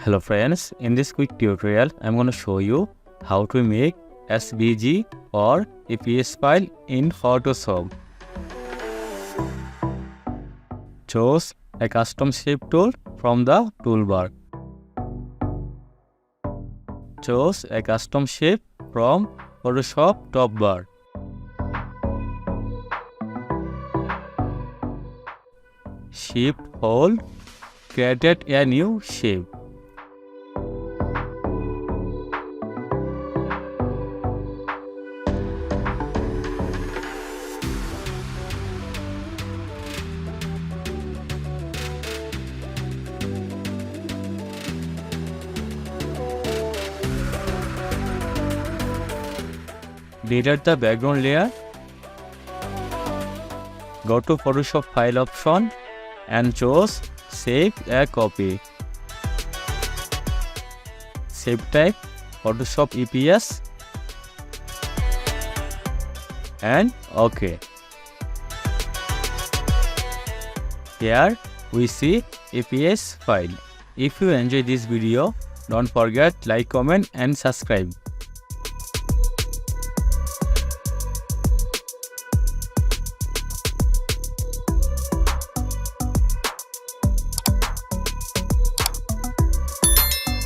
Hello friends, in this quick tutorial I'm going to show you how to make SVG or EPS file in Photoshop. Choose a custom shape tool from the toolbar. Choose a custom shape from Photoshop top bar. Shift hold created a new shape. Delete the background layer. Go to Photoshop file option and choose Save a Copy. Save type Photoshop EPS and OK. Here we see EPS file. If you enjoy this video, don't forget like, comment and subscribe.